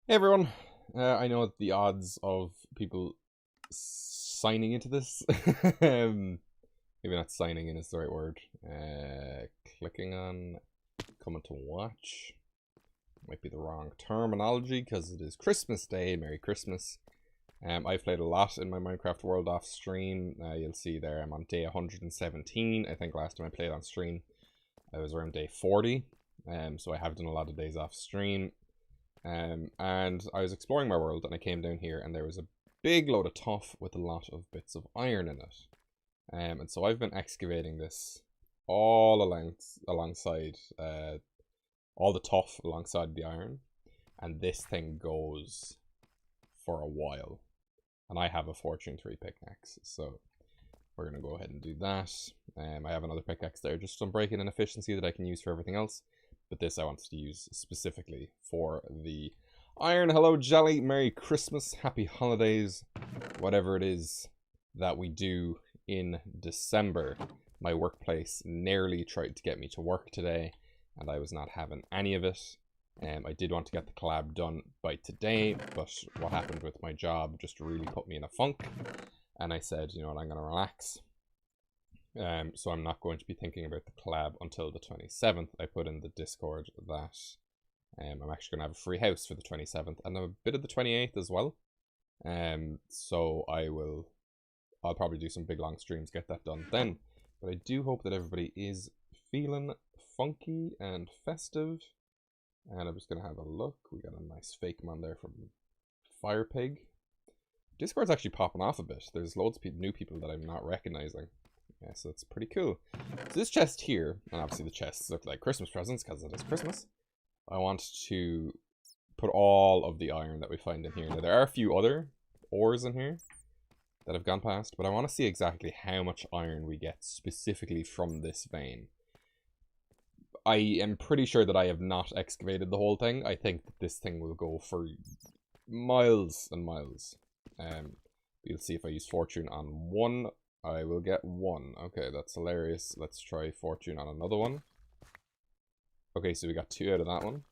Hey everyone, I know the odds of people signing into this, maybe not signing in is the right word, clicking on coming to watch, might be the wrong terminology because it is Christmas Day, Merry Christmas. I've played a lot in my Minecraft world off stream. You'll see there I'm on day 117. I think last time I played on stream I was around day 40, so I have done a lot of days off stream. And I was exploring my world and I came down here and there was a big load of tuff with a lot of bits of iron in it. And so I've been excavating this all alongside all the tuff alongside the iron, and this thing goes for a while. And I have a Fortune 3 pickaxe, so we're gonna go ahead and do that. I have another pickaxe there, just some break-in and efficiency that I can use for everything else. But this I wanted to use specifically for the iron. Hello, Jolly. Merry Christmas. Happy holidays. Whatever it is that we do in December. My workplace nearly tried to get me to work today, and I was not having any of it. I did want to get the collab done by today, but what happened with my job just really put me in a funk. And I said, you know what, I'm going to relax. So I'm not going to be thinking about the collab until the 27th. I put in the Discord that I'm actually going to have a free house for the 27th and a bit of the 28th as well. So I'll probably do some big long streams, get that done then. But I do hope that everybody is feeling funky and festive. And I'm just going to have a look. We got a nice fake man there from Fire Pig. Discord's actually popping off a bit. There's loads of new people that I'm not recognizing. Yeah, so it's pretty cool. So this chest here, and obviously the chests look like Christmas presents because it is Christmas. I want to put all of the iron that we find in here. Now there are a few other ores in here that have gone past, but I want to see exactly how much iron we get specifically from this vein. I am pretty sure that I have not excavated the whole thing. I think that this thing will go for miles and miles. You'll see if I use fortune on one, I will get one. Okay, that's hilarious. Let's try fortune on another one. Okay, so we got 2 out of that one.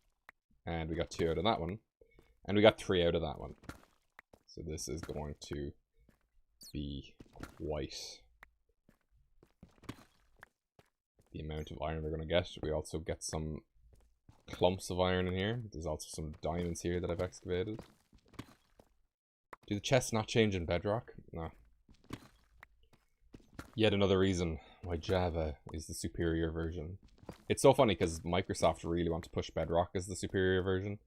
And we got 2 out of that one. And we got 3 out of that one. So this is going to be quite the amount of iron we're going to get. We also get some clumps of iron in here. There's also some diamonds here that I've excavated. Do the chests not change in bedrock? No. Yet another reason why Java is the superior version. It's so funny because Microsoft really want to push Bedrock as the superior version,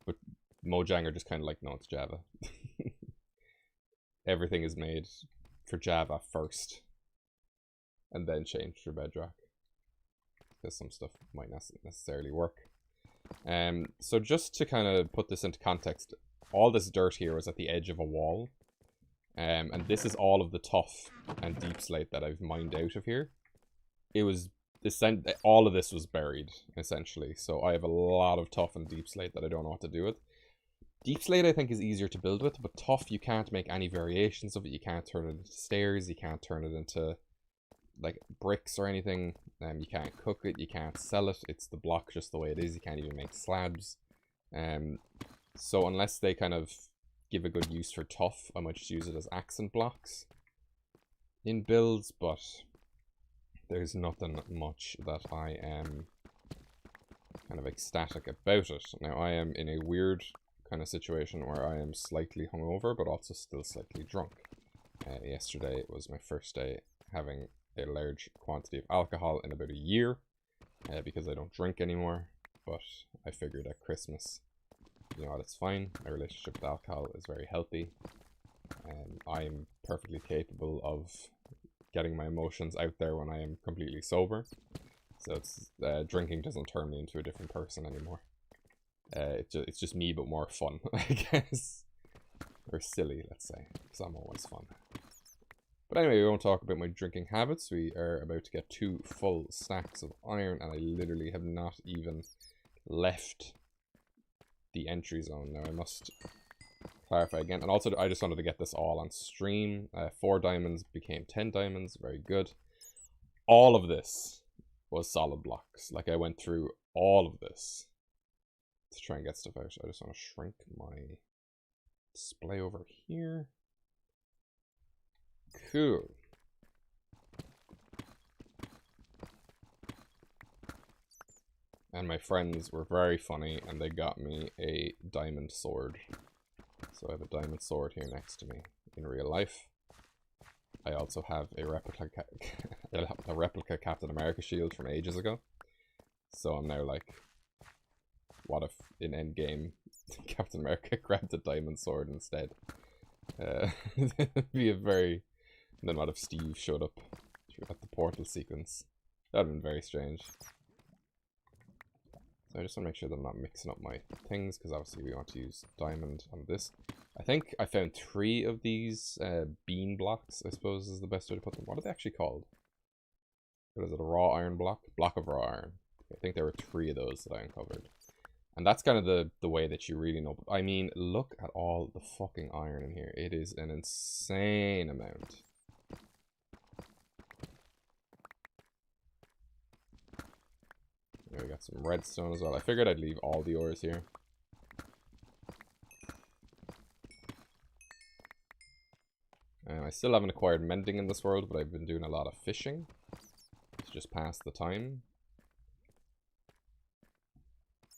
but Mojang are just kind of like, no, it's Java. Everything is made for Java first, and then changed for Bedrock, because some stuff might not necessarily work. So just to kind of put this into context, all this dirt here was at the edge of a wall. And this is all of the tuff and deep slate that I've mined out of here. It was all of this was buried, essentially. So I have a lot of tuff and deep slate that I don't know what to do with. Deep slate I think is easier to build with, but tuff you can't make any variations of it. You can't turn it into stairs, you can't turn it into like bricks or anything. You can't cook it, you can't sell it. It's the block just the way it is. You can't even make slabs. So unless they kind of give a good use for tuff, I might just use it as accent blocks in builds, but there's nothing much that I am kind of ecstatic about it. Now I am in a weird kind of situation where I am slightly hungover, but also still slightly drunk. Yesterday was my first day having a large quantity of alcohol in about a year, because I don't drink anymore, but I figured at Christmas, you know what, it's fine. My relationship with alcohol is very healthy. I'm perfectly capable of getting my emotions out there when I am completely sober. So it's drinking doesn't turn me into a different person anymore. It's just me, but more fun, I guess. Or silly, let's say, because I'm always fun. But anyway, we won't talk about my drinking habits. We are about to get 2 full stacks of iron, and I literally have not even left the entry zone. Now I must clarify again, and also I just wanted to get this all on stream. 4 diamonds became 10 diamonds, very good. All of this was solid blocks. Like I went through all of this to try and get stuff out. I just want to shrink my display over here. Cool. And my friends were very funny, and they got me a diamond sword. So I have a diamond sword here next to me in real life. I also have a replica Captain America shield from ages ago. So I'm now like, what if in Endgame Captain America grabbed a diamond sword instead? It'd be a very... And then what if Steve showed up at the portal sequence? That would have been very strange. So I just want to make sure that I'm not mixing up my things, because obviously we want to use diamond on this. I think I found 3 of these bean blocks, I suppose is the best way to put them. What are they actually called? What is it, a raw iron block? Block of raw iron. I think there were 3 of those that I uncovered. And that's kind of the way that you really know. I mean, look at all the fucking iron in here. It is an insane amount. Here we got some redstone as well. I figured I'd leave all the ores here. I still haven't acquired mending in this world, but I've been doing a lot of fishing to just pass the time.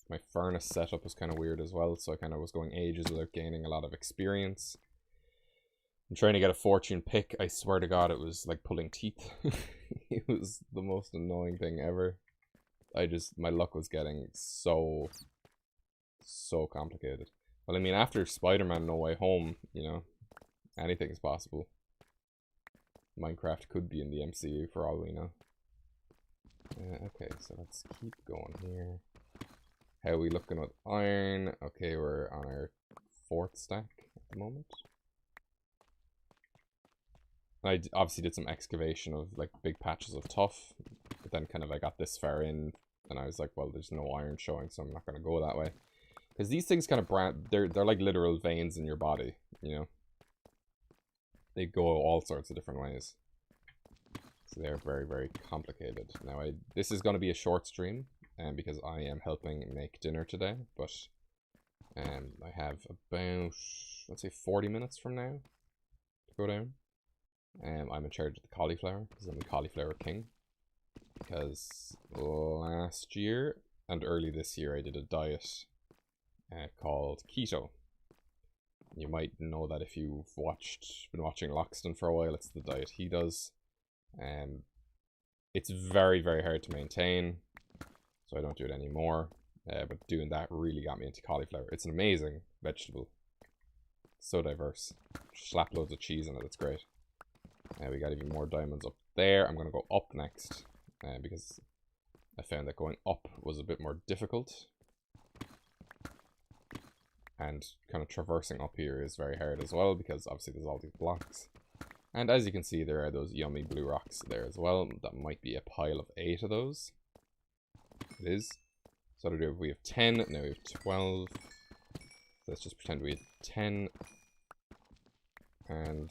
My furnace setup was kind of weird as well, so I kind of was going ages without gaining a lot of experience. I'm trying to get a fortune pick. I swear to God, it was like pulling teeth. It was the most annoying thing ever. My luck was getting so complicated. Well, I mean, after Spider-Man No Way Home, you know, anything's possible. Minecraft could be in the MCU for all we know. Okay, so let's keep going here. How are we looking with iron? Okay, we're on our 4th stack at the moment. I obviously did some excavation of like big patches of tuff, but then kind of I got this far in, and I was like, well, there's no iron showing, so I'm not going to go that way. Because these things kind of they're like literal veins in your body, you know. They go all sorts of different ways. So they're very, very complicated. Now, this is going to be a short stream, because I am helping make dinner today, but I have about, let's say, 40 minutes from now to go down. I'm in charge of the cauliflower, because I'm the cauliflower king. Because last year and early this year I did a diet called keto. You might know that if you've been watching Loxton for a while. It's the diet he does. It's very, very hard to maintain, so I don't do it anymore. But doing that really got me into cauliflower. It's an amazing vegetable. So diverse. Slap loads of cheese in it, it's great. We got even more diamonds up there. I'm going to go up next, because I found that going up was a bit more difficult. And kind of traversing up here is very hard as well, because obviously there's all these blocks. And as you can see, there are those yummy blue rocks there as well. That might be a pile of 8 of those. It is. So what do we have 10, now we have 12. Let's just pretend we have 10. And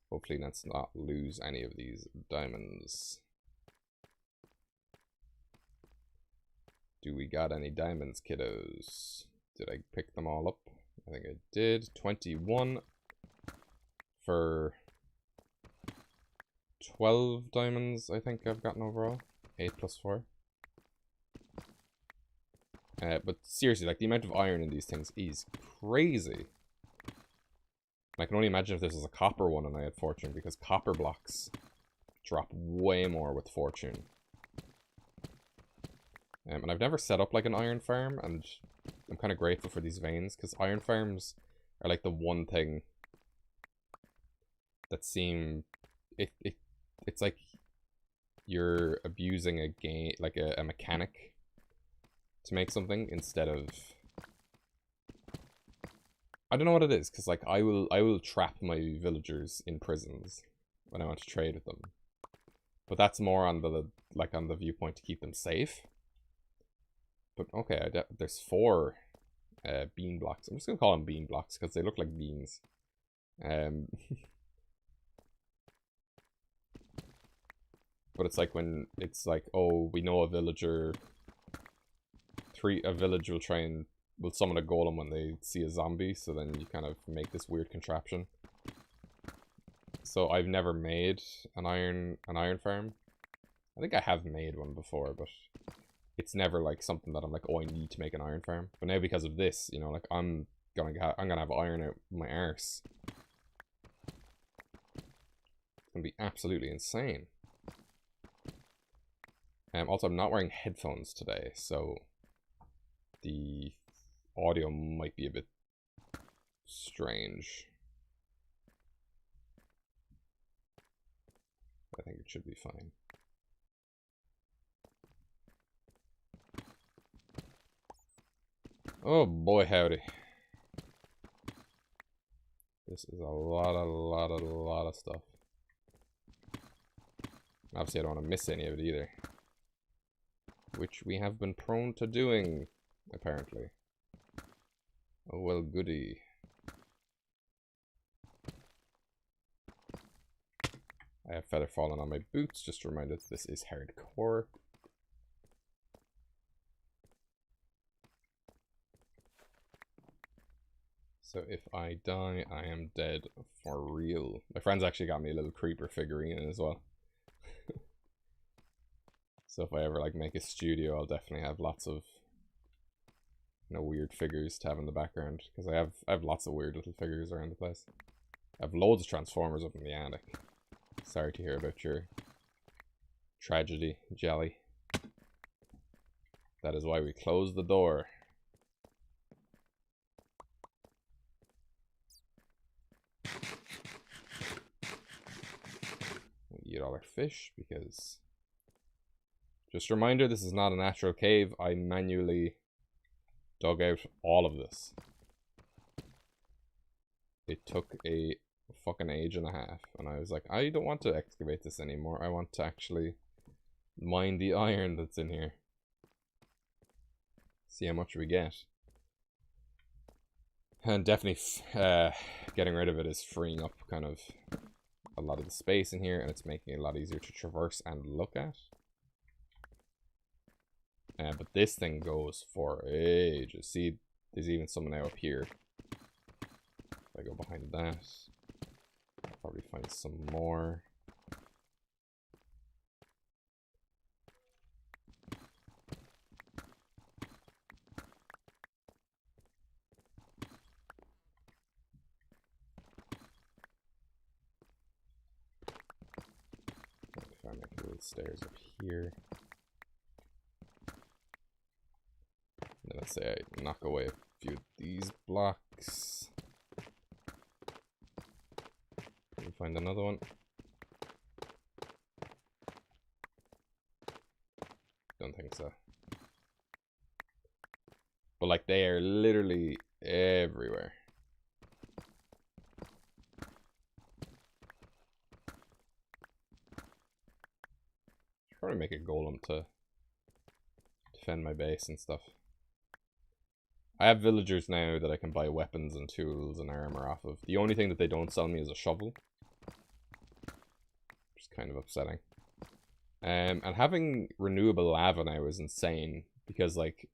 hopefully let's not lose any of these diamonds. Do we got any diamonds, kiddos? Did I pick them all up? I think I did. 21 for 12 diamonds, I think I've gotten overall. 8 plus 4. But seriously, like, the amount of iron in these things is crazy. I can only imagine if this was a copper one and I had fortune, because copper blocks drop way more with fortune. And I've never set up like an iron farm, and I'm kind of grateful for these veins, because iron farms are like the one thing that it's like you're abusing a game, like a mechanic to make something instead of, I don't know what it is, because like I will trap my villagers in prisons when I want to trade with them, but that's more on the viewpoint to keep them safe. But okay, there's 4 bean blocks. I'm just gonna call them bean blocks because they look like beans. But it's like when it's like, oh, we know a villager a village will will summon a golem when they see a zombie, so then you kind of make this weird contraption. So I've never made an iron farm. I think I have made one before, but it's never like something that I'm like, oh, I need to make an iron farm. But now because of this, you know, like I'm gonna have iron out my arse. It's gonna be absolutely insane. Also, I'm not wearing headphones today, so the audio might be a bit strange. I think it should be fine. Oh boy, howdy. This is a lot of stuff. Obviously, I don't want to miss any of it either. Which we have been prone to doing, apparently. Oh well, goody. I have feather falling on my boots, just to remind us this is hardcore. So if I die, I am dead for real. My friends actually got me a little creeper figurine as well. So if I ever like make a studio, I'll definitely have lots of, you know, weird figures to have in the background, because I have lots of weird little figures around the place. I have loads of Transformers up in the attic. Sorry to hear about your tragedy, Jelly. That is why we closed the door. We eat all our fish because... Just a reminder, this is not a natural cave. I manually dug out all of this. It took a fucking age and a half, and I was like, I don't want to excavate this anymore. I want to actually mine the iron that's in here. See how much we get. And definitely getting rid of it is freeing up kind of a lot of the space in here, and it's making it a lot easier to traverse and look at. But this thing goes for ages. See, there's even some now up here. If I go behind that, I'll probably find some more. If I make little stairs up here. And let's say I knock away a few of these blocks. Can we find another one? Don't think so. But like, they are literally everywhere. Should probably make a golem to defend my base and stuff. I have villagers now that I can buy weapons and tools and armor off of. The only thing that they don't sell me is a shovel. Which is kind of upsetting. And having renewable lava now is insane, because like,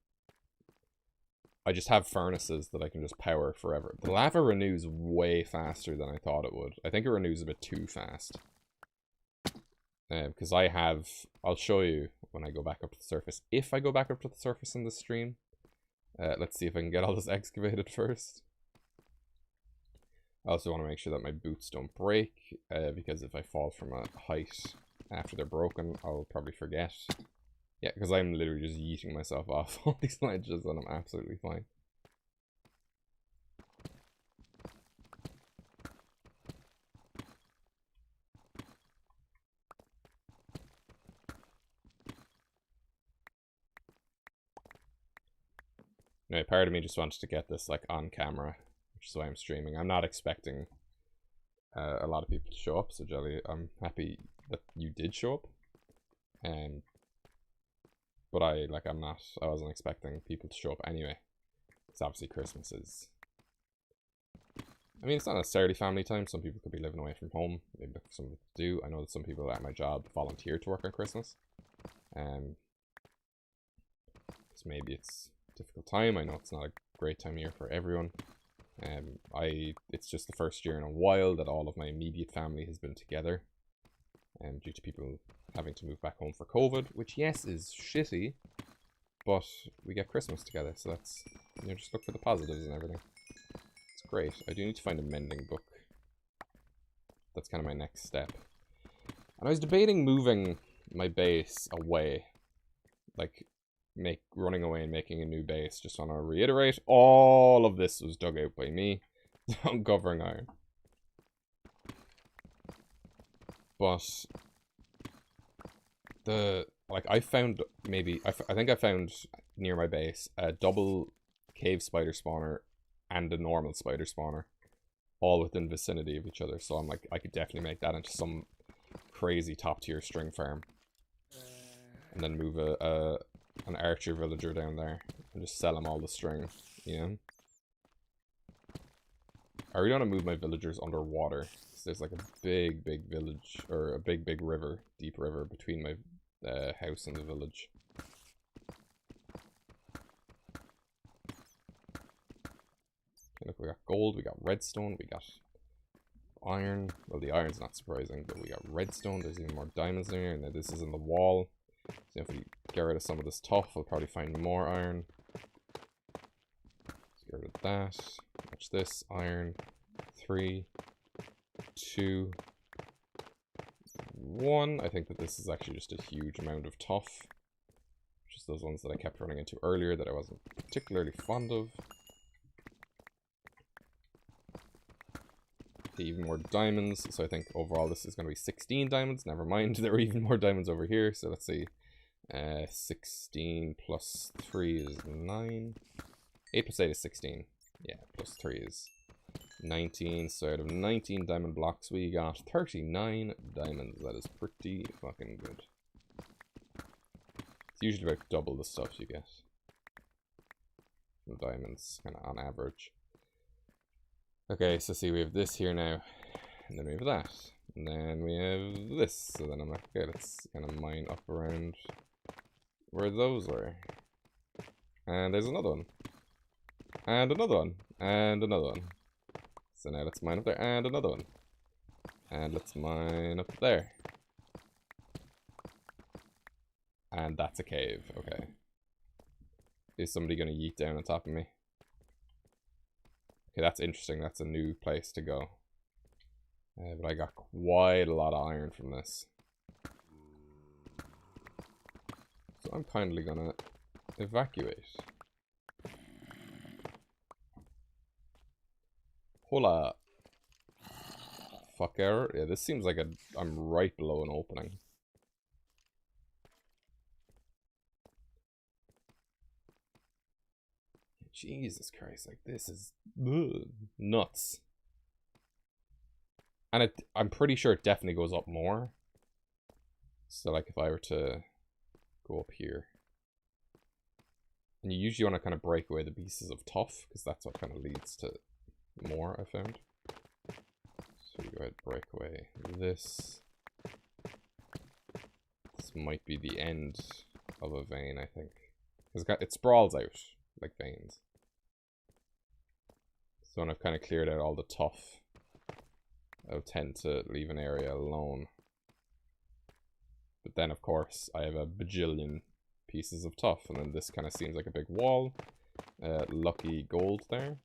I just have furnaces that I can just power forever. The lava renews way faster than I thought it would. I think it renews a bit too fast. Because I'll show you when I go back up to the surface. If I go back up to the surface in this stream. Let's see if I can get all this excavated first. I also want to make sure that my boots don't break, because if I fall from a height after they're broken, I'll probably forget. Yeah, because I'm literally just yeeting myself off all these ledges and I'm absolutely fine. Anyway, part of me just wanted to get this like on camera, which is why I'm streaming. I'm not expecting a lot of people to show up, so Jelly, I'm happy that you did show up. But I wasn't expecting people to show up anyway. Because obviously Christmas is... I mean, it's not necessarily family time. Some people could be living away from home. Maybe some people do. I know that some people at my job volunteer to work on Christmas. Because maybe it's difficult time. I know it's not a great time of year for everyone. It's just the first year in a while that all of my immediate family has been together. Due to people having to move back home for COVID, which, yes, is shitty, but we get Christmas together, so that's, you know, just look for the positives and everything. It's great. I do need to find a mending book. That's kind of my next step. And I was debating moving my base away. Like, running away and making a new base. Just want to reiterate, all of this was dug out by me. Uncovering iron. But I found maybe, I think I found near my base a double cave spider spawner and a normal spider spawner, all within vicinity of each other. So I'm like, I could definitely make that into some crazy top tier string farm, and then move an archer villager down there and just sell him all the string, you know. I really want to move my villagers underwater. There's like a big village, or a big river, deep river between my house and the village. Okay, look, we got gold, we got redstone, we got iron. Well, the iron's not surprising, but we got redstone. There's even more diamonds in here, and this is in the wall. So if we get rid of some of this tuff, we'll probably find more iron. Let's get rid of that. Watch this, iron. 3, 2, 1. I think that this is actually just a huge amount of tuff. Just those ones that I kept running into earlier that I wasn't particularly fond of. Okay, even more diamonds. So I think overall this is going to be 16 diamonds. Never mind, there are even more diamonds over here. So let's see. 16 plus 3 is 9. 8 plus 8 is 16. Yeah, plus 3 is 19, so out of 19 diamond blocks, we got 39 diamonds. That is pretty fucking good. It's usually about double the stuff you get from diamonds, kind of on average. Okay, so see, we have this here now, and then we have that, and then we have this. So then I'm like, okay, let's kind of mine up around where those were. And there's another one. And another one. And another one. So now let's mine up there, and another one. And let's mine up there. And that's a cave, okay. Is somebody gonna yeet down on top of me? Okay, that's interesting, that's a new place to go. But I got quite a lot of iron from this. So I'm kindly gonna evacuate. Hola. Fucker. Yeah, this seems like I'm right below an opening. Jesus Christ, like this is nuts. And I'm pretty sure it definitely goes up more. So like if I were to go up here. And you usually want to kind of break away the pieces of tuff, because that's what kind of leads to more, I found. So we go ahead and break away this. This might be the end of a vein, I think. Because it sprawls out like veins. So when I've kind of cleared out all the tuff, I'll tend to leave an area alone. But then, of course, I have a bajillion pieces of tuff, and then this kind of seems like a big wall. Lucky gold there.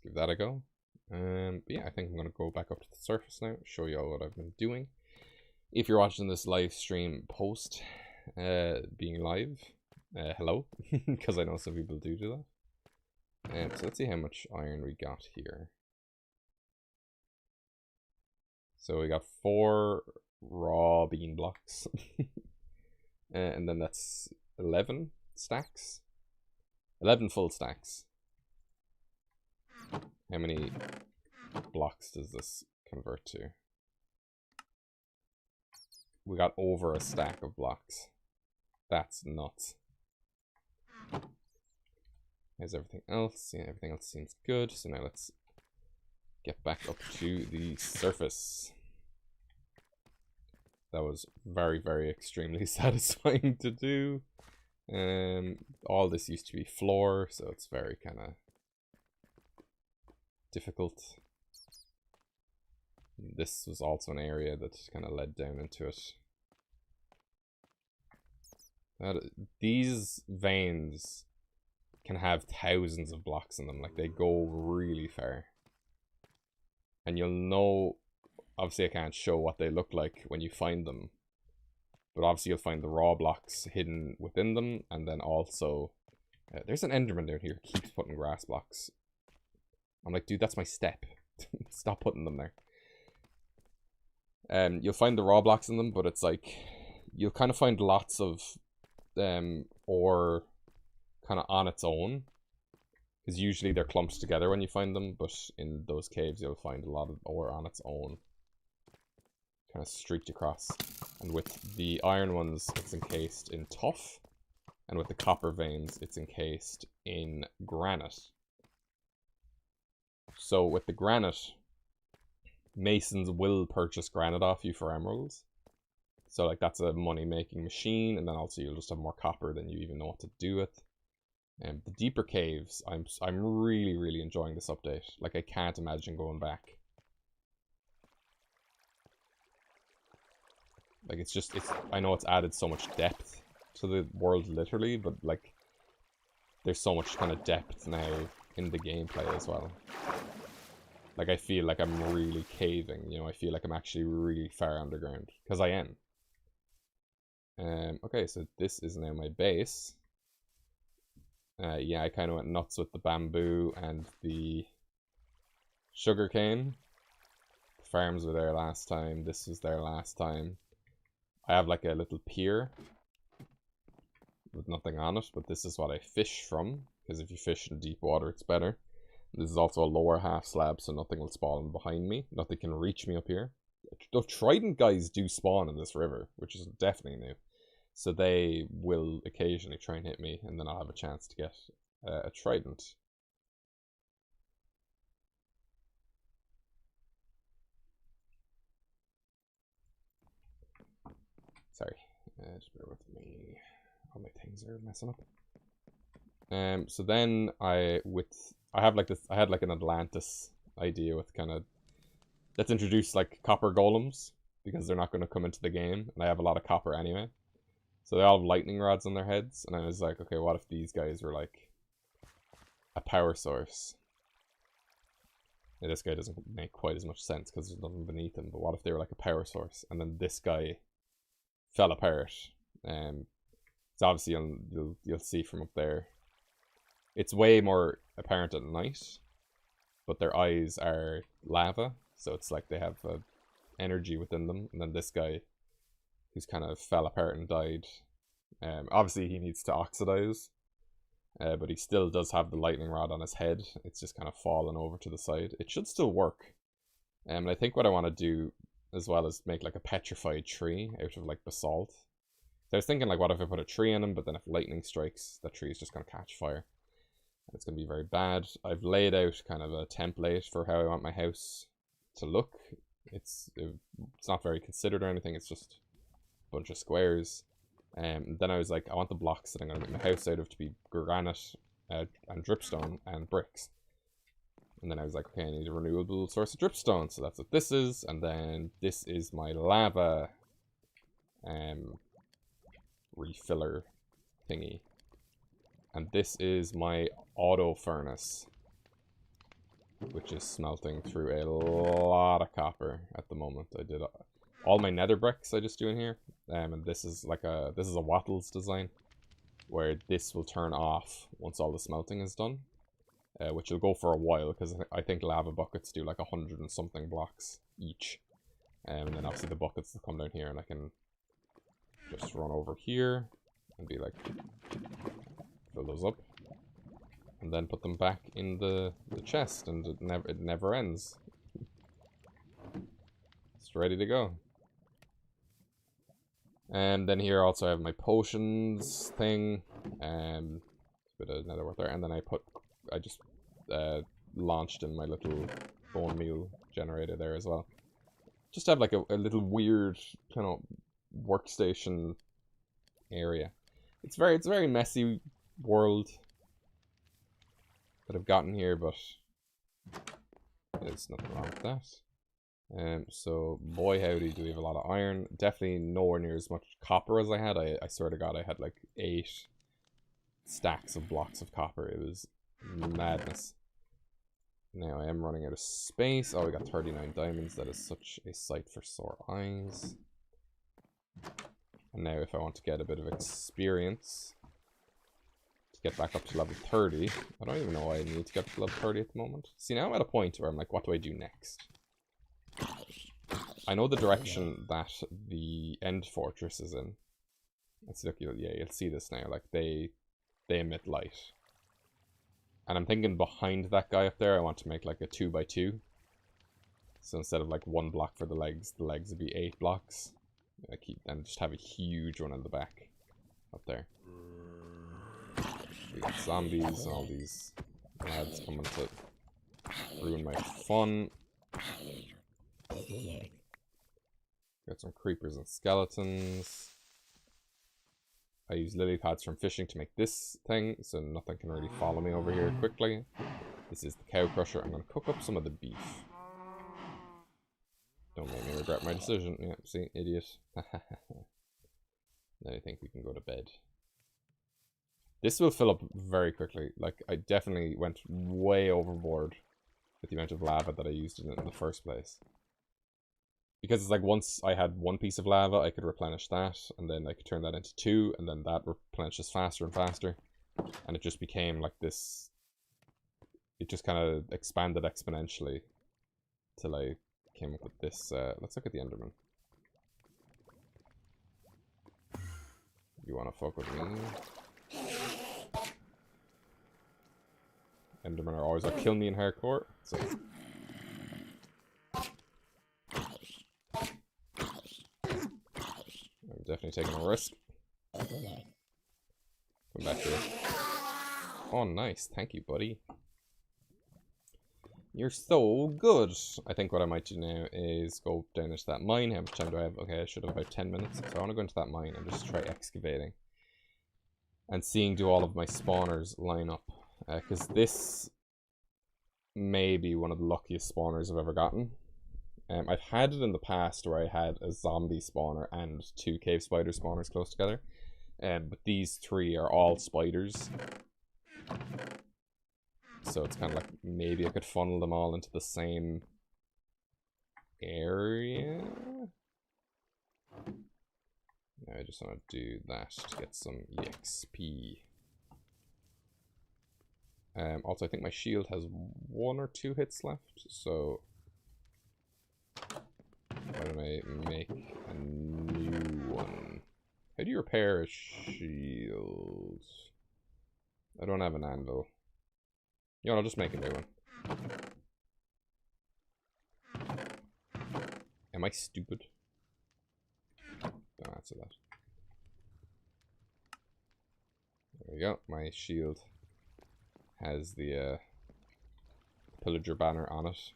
Give that a go. But yeah, I think I'm going to go back up to the surface now, show you all what I've been doing. If you're watching this live stream post being live, hello, because I know some people do that. So let's see how much iron we got here. So we got 4 raw bean blocks, and then that's 11 stacks, 11 full stacks. How many blocks does this convert to? We got over a stack of blocks. That's nuts. Here's everything else. Yeah, everything else seems good. So now let's get back up to the surface. That was very, very extremely satisfying to do. All this used to be floor, so it's very kind of difficult. This was also an area that kind of led down into it. These veins can have thousands of blocks in them, like they go really far. And you'll know, obviously I can't show what they look like when you find them, but obviously you'll find the raw blocks hidden within them, and then also, there's an enderman down here who keeps putting grass blocks. I'm like, dude, that's my step. Stop putting them there. You'll find the raw blocks in them, but it's like, you'll kind of find lots of ore kind of on its own, because usually they're clumped together when you find them, but in those caves you'll find a lot of ore on its own, kind of streaked across. And with the iron ones, it's encased in tuff, and with the copper veins, it's encased in granite. So with the granite, masons will purchase granite off you for emeralds. So like that's a money making machine, and then also you'll just have more copper than you even know what to do with. And the deeper caves, I'm really, really enjoying this update. Like I can't imagine going back. Like it's I know it's added so much depth to the world literally, but like there's so much kind of depth now in the gameplay as well. Like I feel like I'm really caving, you know, I feel like I'm actually really far underground, because I am. Okay, so this is now my base. Yeah, I kind of went nuts with the bamboo and the sugarcane. The farms were there last time, this was there last time. I have like a little pier with nothing on it, but this is what I fish from, because if you fish in deep water it's better. This is also a lower half slab, so nothing will spawn behind me. Nothing can reach me up here. The trident guys do spawn in this river, which is definitely new. So they will occasionally try and hit me, and then I'll have a chance to get a trident. Sorry, just bear with me. All my things are messing up. So then I have like this. I had like an Atlantis idea with kind of, let's introduce like copper golems, because they're not going to come into the game, and I have a lot of copper anyway. So they all have lightning rods on their heads, and I was like, okay, what if these guys were like a power source? Now, this guy doesn't make quite as much sense because there's nothing beneath him, but what if they were like a power source, and then this guy fell apart? So obviously you'll see from up there, it's way more apparent at night, but their eyes are lava, so it's like they have energy within them. And then this guy, who's kind of fell apart and died, obviously he needs to oxidize, but he still does have the lightning rod on his head. It's just kind of fallen over to the side. It should still work. And I think what I want to do as well is make like a petrified tree out of like basalt. So I was thinking like, what if I put a tree in him, but then if lightning strikes, that tree is just going to catch fire. It's going to be very bad. I've laid out kind of a template for how I want my house to look. It's not very considered or anything. It's just a bunch of squares. Then I was like, I want the blocks that I'm going to make my house out of to be granite and dripstone and bricks. And then I was like, okay, I need a renewable source of dripstone. So that's what this is. And then this is my lava refiller thingy. And this is my auto furnace, which is smelting through a lot of copper at the moment. I did all my nether bricks I just do in here, and this is like a Wattles design, where this will turn off once all the smelting is done, which will go for a while because I think lava buckets do like 100 and something blocks each, and then obviously the buckets will come down here, and I can just run over here and be like, fill those up, and then put them back in the chest, and it never ends. It's ready to go. And then here also I have my potions thing, a bit of nether wart there, and then I just launched in my little bone meal generator there as well. Just have like a little weird kind of workstation area. It's a very messy world that I've gotten here, but there's nothing wrong with that. So boy howdy, do we have a lot of iron. Definitely nowhere near as much copper as I had. I swear to God, I had like 8 stacks of blocks of copper. It was madness. Now I am running out of space. Oh, we got 39 diamonds. That is such a sight for sore eyes. And now if I want to get a bit of experience to get back up to level 30, I don't even know why I need to get to level 30 at the moment. See, now I'm at a point where I'm like, what do I do next? I know the direction that the end fortress is in. Let's look, yeah, you'll see this now. Like, they emit light. And I'm thinking behind that guy up there, I want to make like a 2x2. So instead of like 1 block for the legs would be 8 blocks. And just have a huge one in the back up there. We got zombies and all these lads coming to ruin my fun. Got some creepers and skeletons. I use lily pads from fishing to make this thing, so nothing can really follow me over here quickly. This is the cow crusher. I'm going to cook up some of the beef. Don't make me regret my decision. Yeah, see, idiot. Now I think we can go to bed. This will fill up very quickly. Like, I definitely went way overboard with the amount of lava that I used in it in the first place. Because it's like once I had 1 piece of lava, I could replenish that, and then I could turn that into 2, and then that replenishes faster and faster. And it just became like this... It just kind of expanded exponentially till I came up with this. Let's look at the Enderman. You want to fuck with me? Endermen are always like, kill me in hardcore. So. I'm definitely taking a risk. Come back here. Oh, nice. Thank you, buddy. You're so good. I think what I might do now is go down into that mine. How much time do I have? Okay, I should have about 10 minutes. So I want to go into that mine and just try excavating. And seeing do all of my spawners line up. Because this may be one of the luckiest spawners I've ever gotten. I've had it in the past where I had a zombie spawner and 2 cave spider spawners close together. But these 3 are all spiders. So it's kind of like maybe I could funnel them all into the same area. Now I just want to do that to get some EXP. Also, I think my shield has 1 or 2 hits left, so why don't I make a new one? How do you repair a shield? I don't have an anvil. You know, I'll just make a new one. Am I stupid? Don't answer that. There we go. My shield has the pillager banner on it.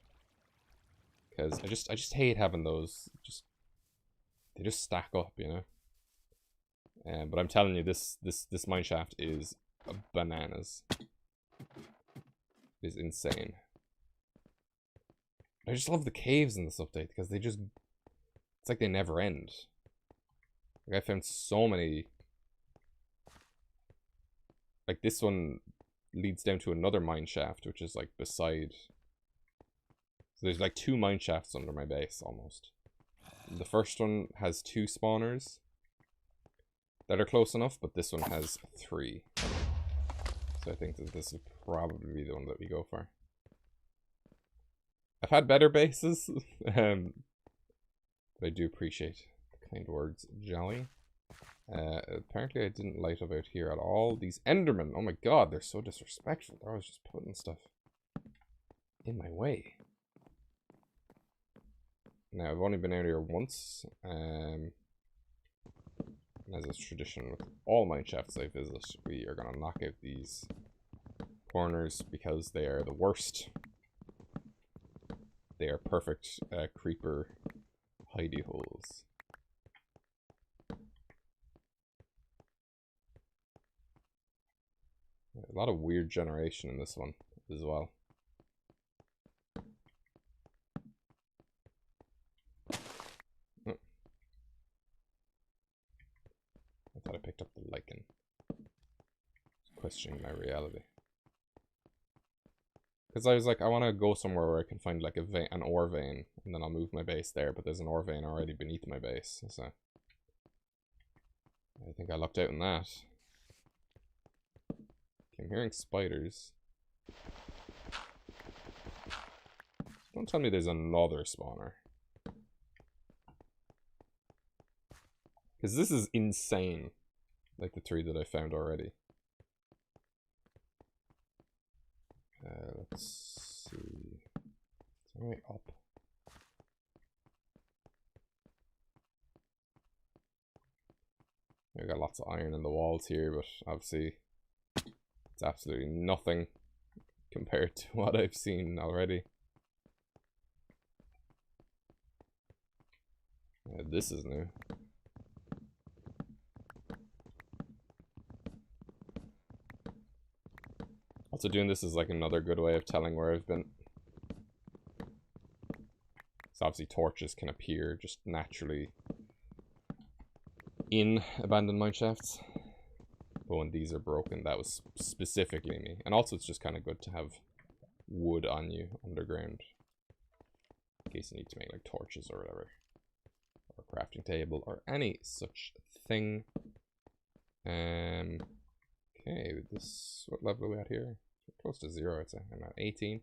Because I just hate having those. They just stack up, you know. But I'm telling you, this mineshaft is bananas. Is insane. I just love the caves in this update because they just, it's like they never end. Like I found so many, like this one leads down to another mine shaft, which is like beside, so there's like 2 mine shafts under my base almost. The first one has 2 spawners that are close enough, but this one has 3. So I think that this will probably be the one that we go for. I've had better bases, but I do appreciate the kind words, Jolly. Apparently I didn't light up out here at all. These Endermen, oh my god, they're so disrespectful. They're always just putting stuff in my way. Now, I've only been out here once, as is tradition with all mine shafts I visit, we are going to knock out these corners because they are the worst. They are perfect creeper hidey holes. A lot of weird generation in this one as well. Oh. I thought I picked up the lichen. Questioning my reality. Because I was like, I want to go somewhere where I can find like a vein, an ore vein, and then I'll move my base there, but there's an ore vein already beneath my base, so I think I lucked out in that. Okay, I'm hearing spiders. Don't tell me there's another spawner. Because this is insane, like the 3 that I found already. Let's see. Is there a way up? We've got lots of iron in the walls here, but obviously it's absolutely nothing compared to what I've seen already. This is new. Also, doing this is like another good way of telling where I've been. So obviously torches can appear just naturally in abandoned mineshafts. But when these are broken, that was specifically me. And also it's just kind of good to have wood on you underground. In case you need to make like torches or whatever. Or a crafting table or any such thing. Okay, this, what level are we at here? We're close to 0, I'd say. I'm at 18.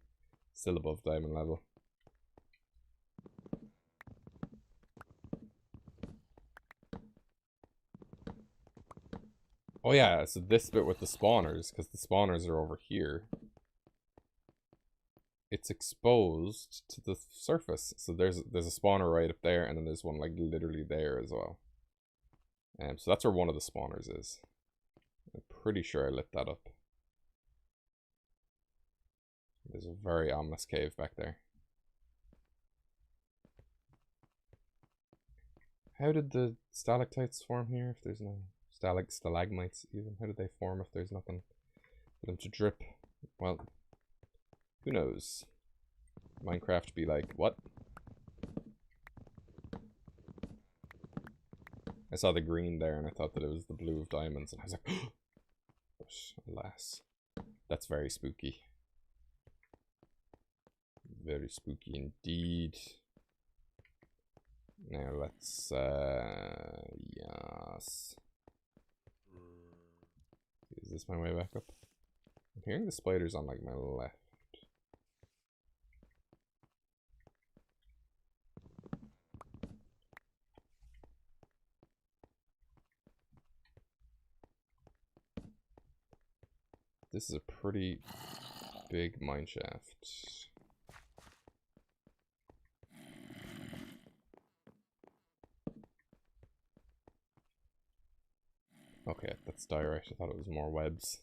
Still above diamond level. Oh yeah, so this bit with the spawners, because the spawners are over here. It's exposed to the surface. So there's a spawner right up there, and then there's one like literally there as well. So that's where one of the spawners is. I'm pretty sure I lit that up. There's a very ominous cave back there. How did the stalactites form here if there's no stalagmites even? How did they form if there's nothing for them to drip? Well, who knows? Minecraft be like, what? I saw the green there and I thought that it was the blue of diamonds and I was like, but alas, that's very spooky. Very spooky indeed. Now let's, yes. Is this my way back up? I'm hearing the spiders on like my left. This is a pretty big mineshaft. Okay, that's direct. I thought it was more webs.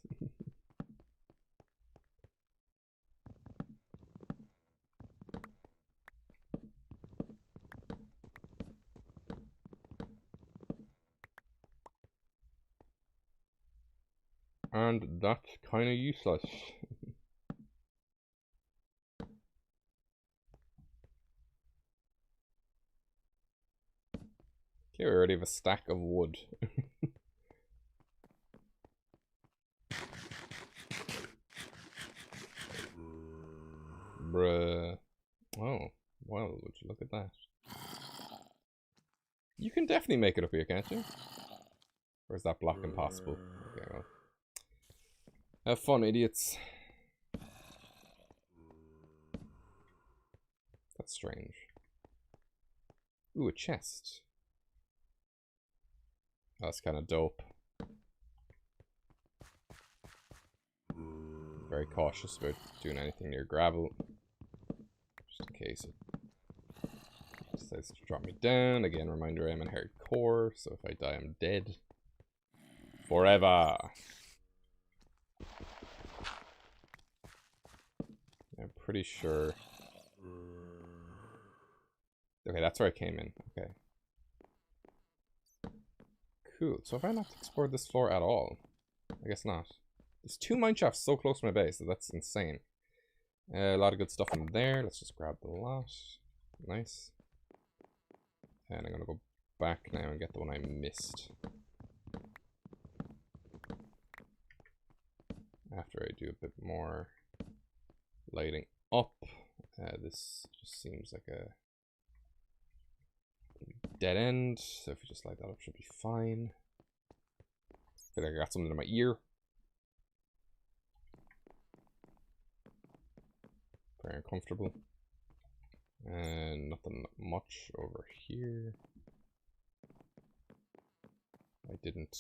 And that's kind of useless. Okay, we already have a stack of wood. Bruh. Oh, well, would you look at that? You can definitely make it up here, can't you? Or is that block impossible? Okay, well. Have fun, idiots. That's strange. Ooh, a chest. Oh, that's kind of dope. Very cautious about doing anything near gravel. Just in case it decides to drop me down. Again, reminder I'm in hardcore, so if I die, I'm dead. Forever. I'm pretty sure. Okay, that's where I came in. Okay. Cool. So have I not explored this floor at all? I guess not. There's 2 mine shafts so close to my base. That's insane. A lot of good stuff in there. Let's just grab the lot. Nice. And I'm gonna go back now and get the one I missed. After I do a bit more lighting up. This just seems like a dead end. So if we just light that up, should be fine. I feel like I got something in my ear. Very uncomfortable. And nothing much over here. I didn't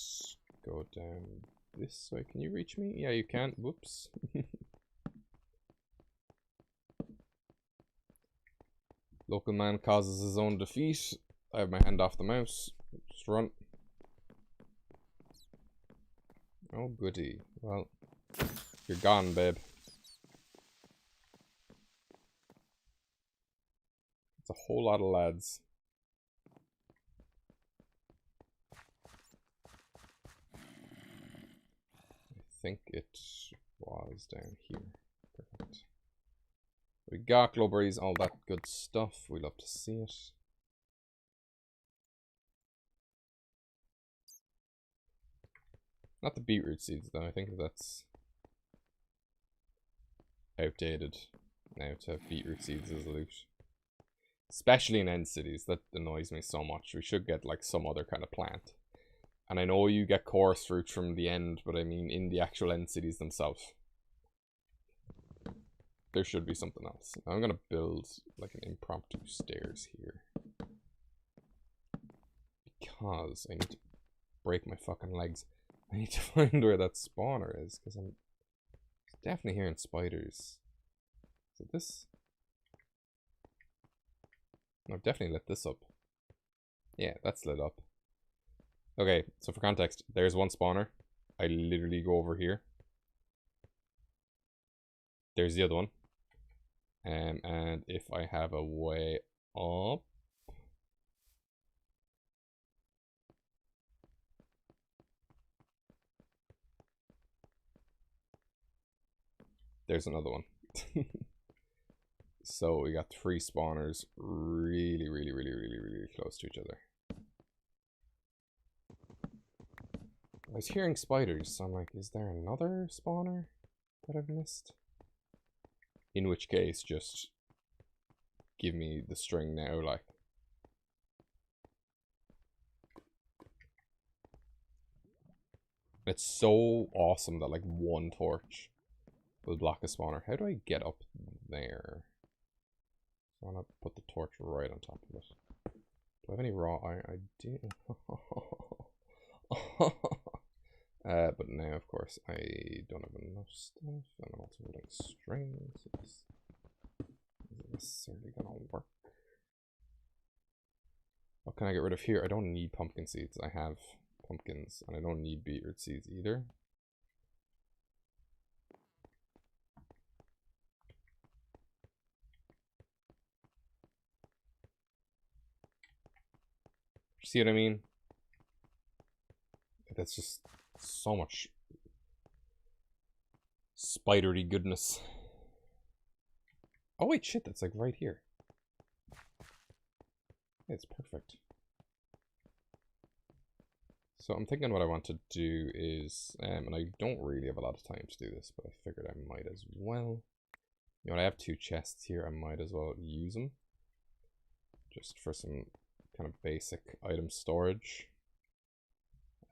go down this way. Can you reach me? Yeah, you can. Whoops. Local man causes his own defeat. I have my hand off the mouse. Just run. Oh, goody. Well, you're gone, babe. It's a whole lot of lads. I think it was down here. Perfect. We got glowberries, all that good stuff. We love to see it. Not the beetroot seeds, though. I think that's outdated now to have beetroot seeds as loot. Especially in end cities. That annoys me so much. We should get like some other kind of plant. And I know you get chorus fruit from the end, but I mean in the actual end cities themselves. There should be something else. I'm gonna build like an impromptu stairs here. Because I need to break my fucking legs. I need to find where that spawner is, because I'm definitely hearing spiders. Is it this? No, I've definitely lit this up. Yeah, that's lit up. Okay, so for context, there's one spawner. I literally go over here. There's the other one. And if I have a way up... There's another one. So we got 3 spawners really close to each other. I was hearing spiders, so I'm like, is there another spawner that I've missed? In which case, just give me the string now, like. It's so awesome that like one torch will block a spawner. How do I get up there? So I want to put the torch right on top of it. Do I have any raw iron? I do. But now, of course, I don't have enough stuff, and I'm also holding strings. Is it necessarily gonna work? What can I get rid of here? I don't need pumpkin seeds. I have pumpkins, and I don't need beetroot seeds either. See what I mean? That's just so much spidery goodness. Oh wait, shit, that's like right here. It's perfect. So I'm thinking what I want to do is, and I don't really have a lot of time to do this, but I figured I might as well. You know, I have 2 chests here, I might as well use them. Just for some kind of basic item storage.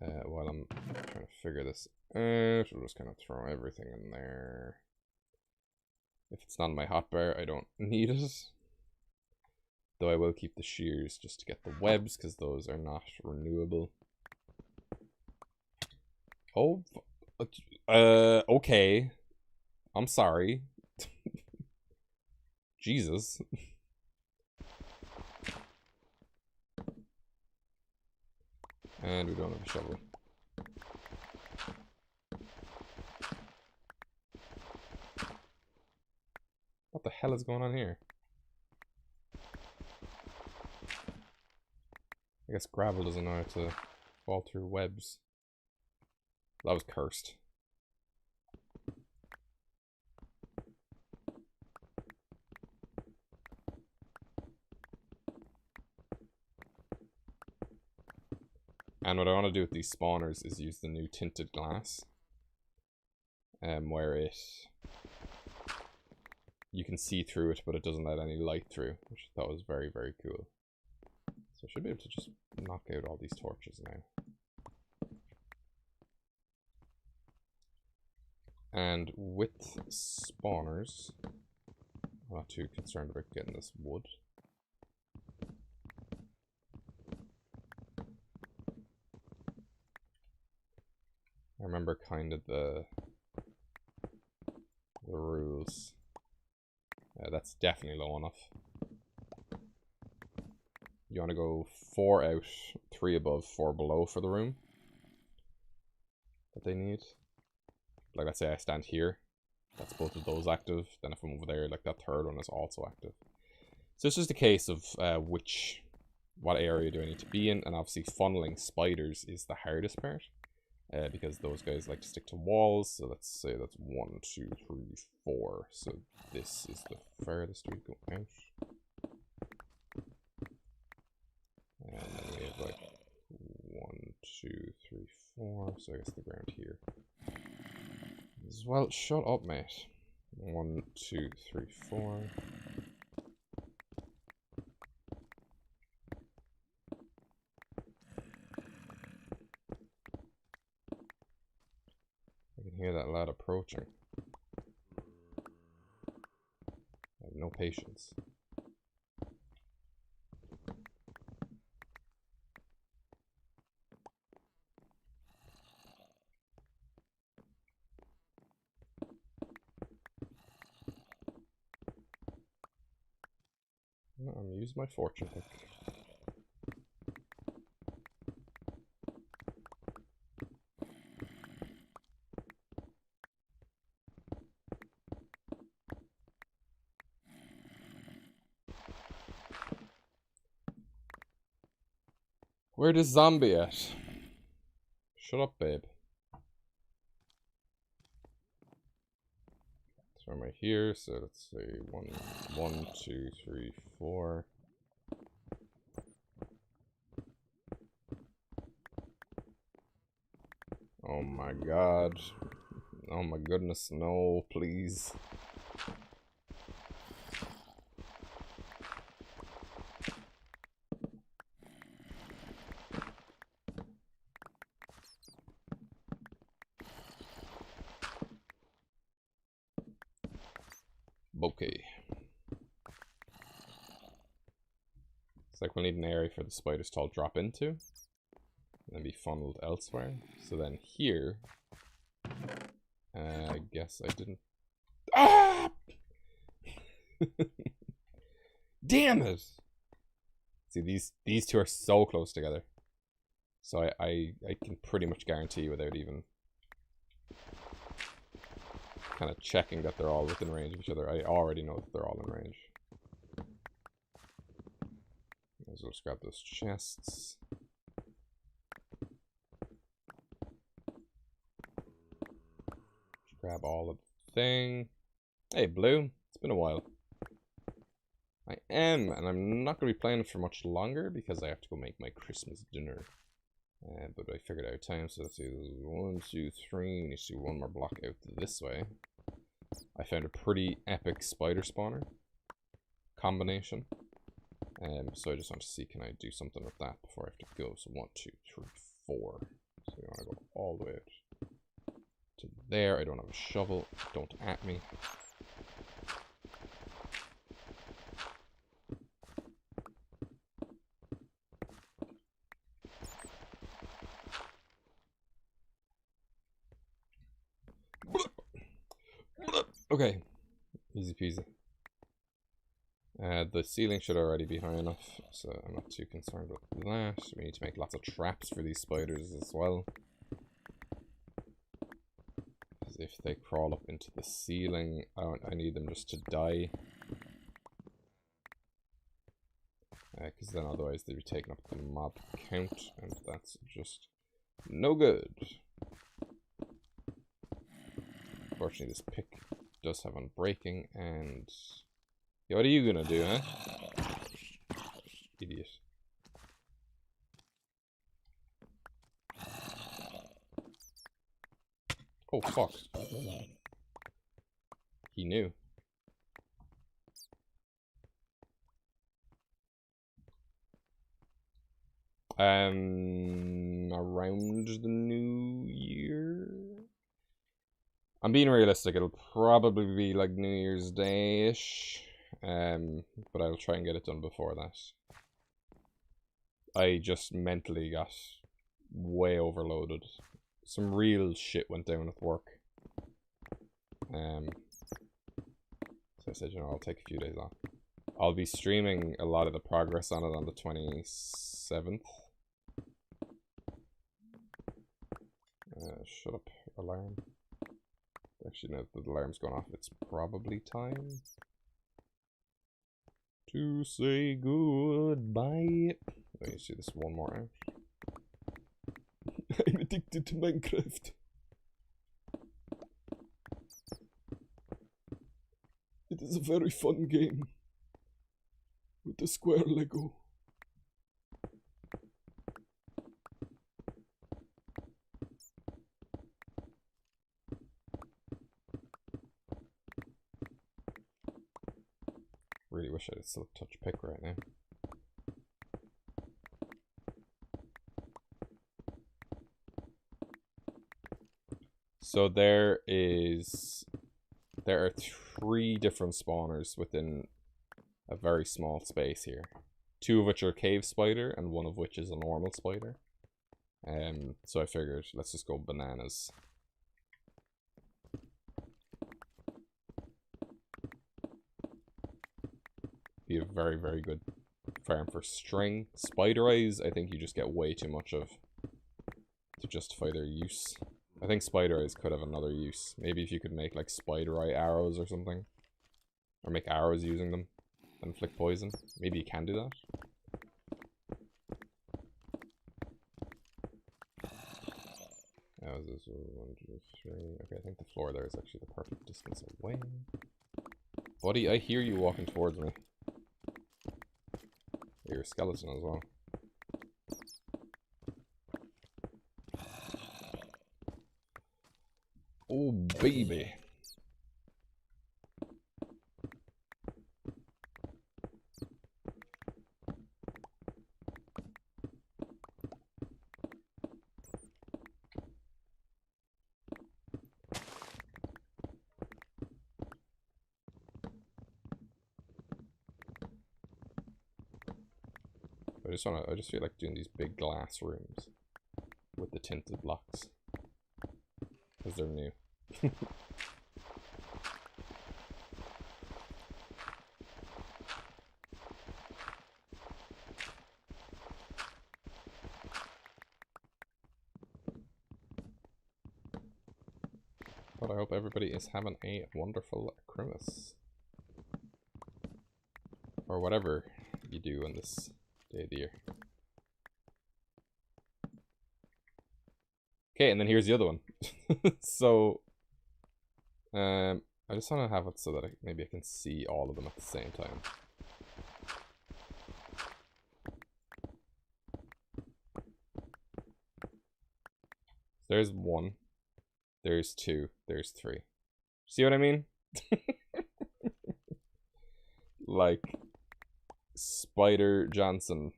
While I'm trying to figure this out, we'll just kind of throw everything in there. If it's not in my hotbar, I don't need it. Though I will keep the shears just to get the webs, because those are not renewable. Oh, okay. I'm sorry. Jesus. And we don't have a shovel. What the hell is going on here? I guess gravel doesn't know how to fall through webs. That was cursed. And what I want to do with these spawners is use the new tinted glass. Where you can see through it, but it doesn't let any light through, which I thought was very, very cool. So I should be able to just knock out all these torches now. And with spawners, I'm not too concerned about getting this wood. I remember kind of the rules. That's definitely low enough. You want to go 4 out, 3 above, 4 below for the room that they need. Like, let's say I stand here, that's both of those active. Then if I'm over there, like that third one is also active. So it's just a case of what area do I need to be in, and obviously funneling spiders is the hardest part. Because those guys like to stick to walls, so let's say that's 1, 2, 3, 4. So this is the furthest we go out. And then we have like 1, 2, 3, 4. So I guess the ground here. As well, shut up, mate. 1, 2, 3, 4. Hear that lad approaching. I have no patience. No, I'm using my fortune pick. Where the zombie at? Shut up, babe. So I'm right here, so let's say 1, 2, 3, 4. Oh my god. Oh my goodness, no, please. Okay. It's like we'll need an area for the spiders to all drop into. And then be funneled elsewhere. So then here... I guess I didn't... Ah! Damn it! See, these two are so close together. So I can pretty much guarantee without even... kind of checking that they're all within range of each other. I already know that they're all in range. Might as well just grab those chests. Just grab all of the thing. Hey, Blue. It's been a while. I am, and I'm not going to be playing for much longer because I have to go make my Christmas dinner. But I figured out time, so let's see. 1, 2, 3. We need to do one more block out this way. I found a pretty epic spider spawner combination. So I just want to see, can I do something with that before I have to go. So 1, 2, 3, 4. So we want to go all the way out to there. I don't have a shovel. Don't at me. Okay, easy peasy. The ceiling should already be high enough, so I'm not too concerned with that. We need to make lots of traps for these spiders as well. Because if they crawl up into the ceiling, I need them just to die. Because then otherwise they'd be taking up the mob count, and that's just no good. Unfortunately, this pick does have unbreaking, and... Yeah, what are you gonna do, huh? Idiot. Oh, fuck. He knew. Around the new year? I'm being realistic, it'll probably be like New Year's Day-ish. But I'll try and get it done before that. I just mentally got way overloaded. Some real shit went down at work. So I said, you know, I'll take a few days off. I'll be streaming a lot of the progress on it on the 27th. Shut up, alarm. Actually, no, the alarm's gone off. It's probably time to say goodbye. Let me see this one more out. I'm addicted to Minecraft. It is a very fun game with the square Lego. Really wish I could still touch pick right now. So there are 3 different spawners within a very small space here. 2 of which are cave spider and 1 of which is a normal spider. So I figured let's just go bananas. Be a very, very good farm for string. Spider eyes, I think you just get way too much of to justify their use. I think spider eyes could have another use. Maybe if you could make like spider eye arrows or something. Or make arrows using them. And inflict poison. Maybe you can do that. This 1, 2, 3. Okay, I think the floor there is actually the perfect distance away. Buddy, I hear you walking towards me. You're a skeleton as well. Oh, baby. I just feel like doing these big glass rooms with the tinted blocks. Because they're new. But I hope everybody is having a wonderful Christmas. Or whatever you do on this day of the year. Okay, and then here's the other one. So, I just want to have it so that maybe I can see all of them at the same time. There's 1. There's 2. There's 3. See what I mean? Like Spider Johnson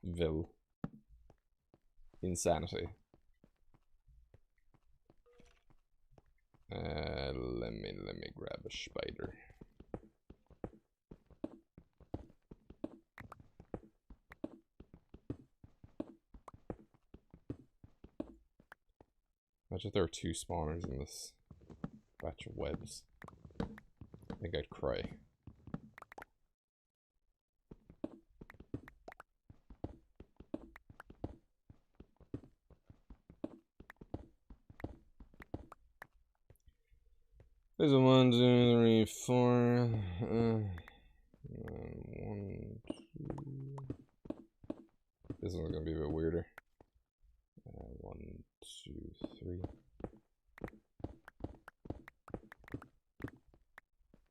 Ville insanity. Let me grab a spider. Imagine if there were 2 spawners in this batch of webs. I think I'd cry. There's a 1, 2, 3, 4. 1, 2. This one's gonna be a bit weirder. 1, 2, 3.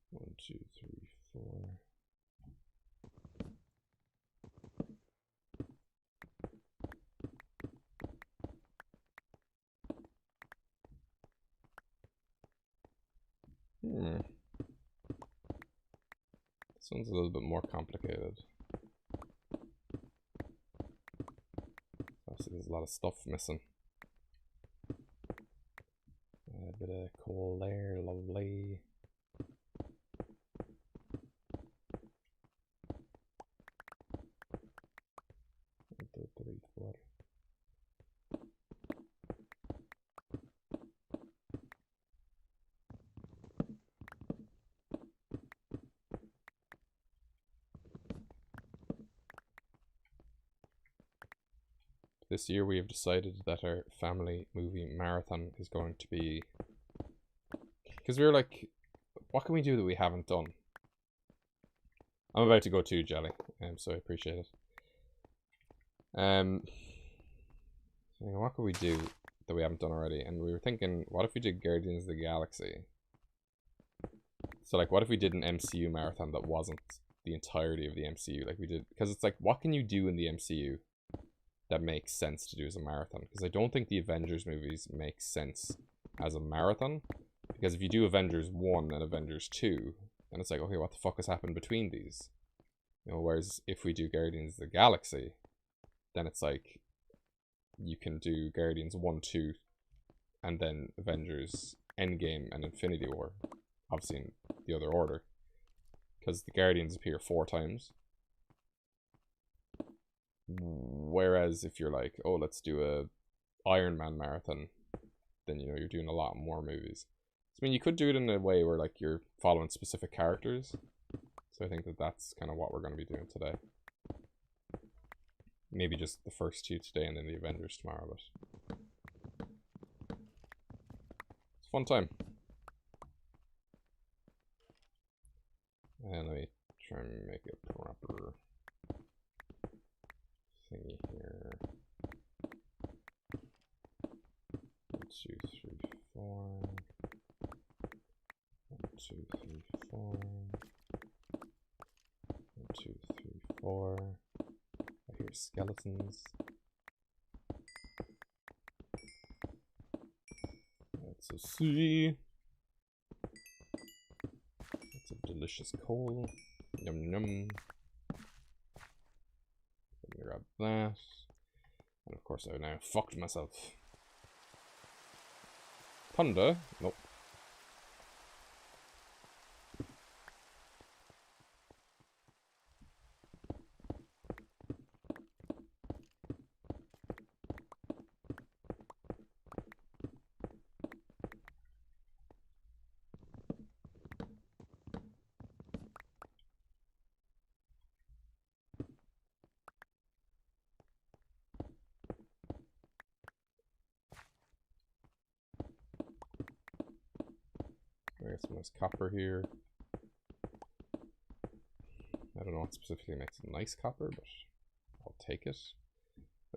1, 2, 3, 4. This one's a little bit more complicated. Obviously, there's a lot of stuff missing. A bit of coal there, lovely. This year we have decided that our family movie marathon is going to be... Because we were like, what can we do that we haven't done? I'm about to go too, Jelly, so I appreciate it. What could we do that we haven't done already? And we were thinking, what if we did Guardians of the Galaxy? So like, what if we did an MCU marathon that wasn't the entirety of the MCU? Like we did, because it's like, what can you do in the MCU that makes sense to do as a marathon? Because I don't think the Avengers movies make sense as a marathon. Because if you do Avengers 1 and Avengers 2, then it's like, okay, what the fuck has happened between these? You know, whereas if we do Guardians of the Galaxy, then it's like, you can do Guardians 1, 2, and then Avengers Endgame and Infinity War. Obviously in the other order. Because the Guardians appear 4 times. Whereas if you're like, oh, let's do a Iron Man marathon, then you know you're doing a lot more movies. So, I mean, you could do it in a way where like you're following specific characters. So I think that that's kind of what we're going to be doing today. Maybe just the first 2 today and then the Avengers tomorrow, but it's a fun time. And let me try and make it proper thingy here. 1, 2, 3, 4. 1, 2, 3, 4. 1, 2, 3, 4. I hear skeletons. That's a C. That's a delicious coal. Yum yum. Let me grab that. And of course I've now fucked myself. Panda? Nope. I got some nice copper here. I don't know what specifically makes it nice copper, but I'll take it.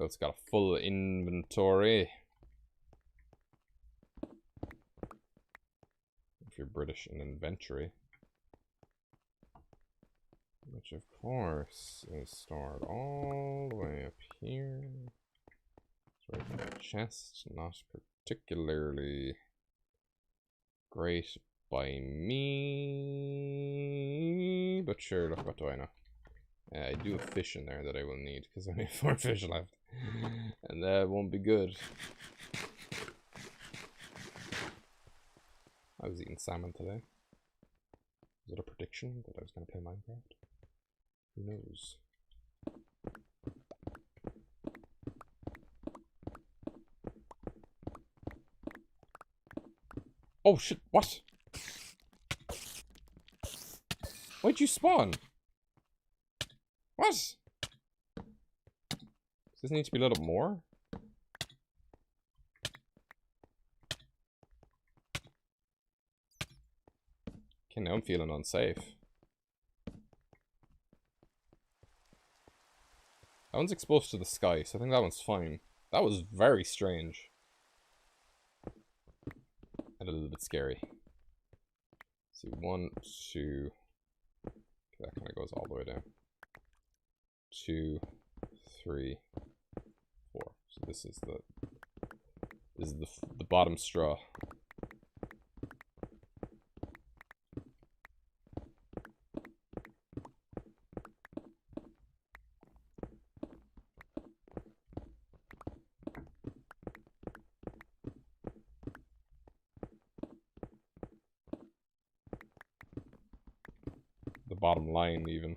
Oh, it's got a full inventory. If you're British, an inventory. Which of course is stored all the way up here. It's right in the chest, not particularly great by me, but sure, look, what do I know? I do have fish in there that I will need, because I only have 4 fish left. And that won't be good. I was eating salmon today. Was it a prediction that I was going to play Minecraft? Who knows? Oh shit, what? Why'd you spawn? What? Does this need to be a little more? Okay, now I'm feeling unsafe. That one's exposed to the sky, so I think that one's fine. That was very strange. And a little bit scary. Let's see, 1, 2. Okay, that kind of goes all the way down. 2, 3, 4. So this is the bottom straw. bottom line, even.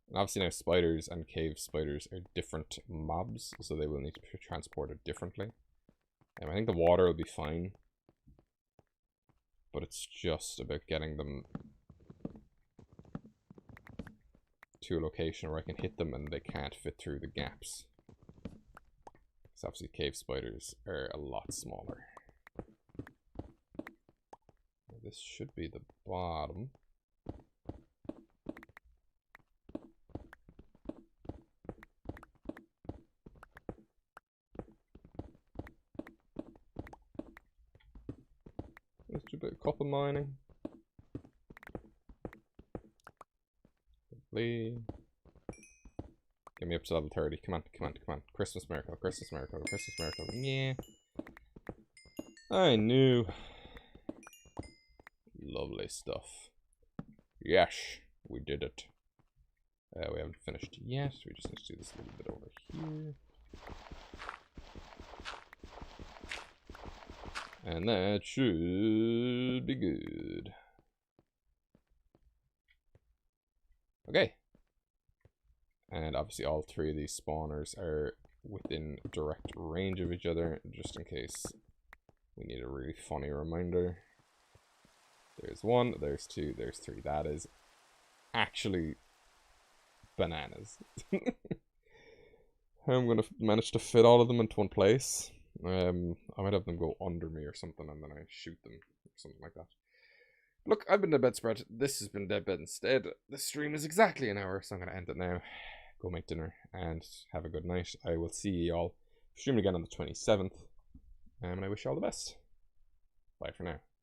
And obviously now spiders and cave spiders are different mobs, so they will need to be transported differently. I think the water will be fine, but it's just about getting them to a location where I can hit them and they can't fit through the gaps. Because obviously cave spiders are a lot smaller. This should be the bottom. Let's do a bit of copper mining. Lovely. Get me up to level 30. Come on, come on, come on. Christmas miracle, Christmas miracle, Christmas miracle. Yeah. I knew. Lovely stuff. Yes, we did it. We haven't finished yet. We just need to do this a little bit over here. And that should be good. Okay. And obviously all three of these spawners are within direct range of each other, just in case we need a really funny reminder. There's one, there's two, there's three. That is actually bananas. I'm gonna manage to fit all of them into one place. I might have them go under me or something, and then I shoot them or something like that. Look, I've been DeadBedSpread. This has been DeadBedInstead. The stream is exactly an hour, so I'm gonna end it now. Go make dinner and have a good night. I will see you all streaming again on the 27th, and I wish you all the best. Bye for now.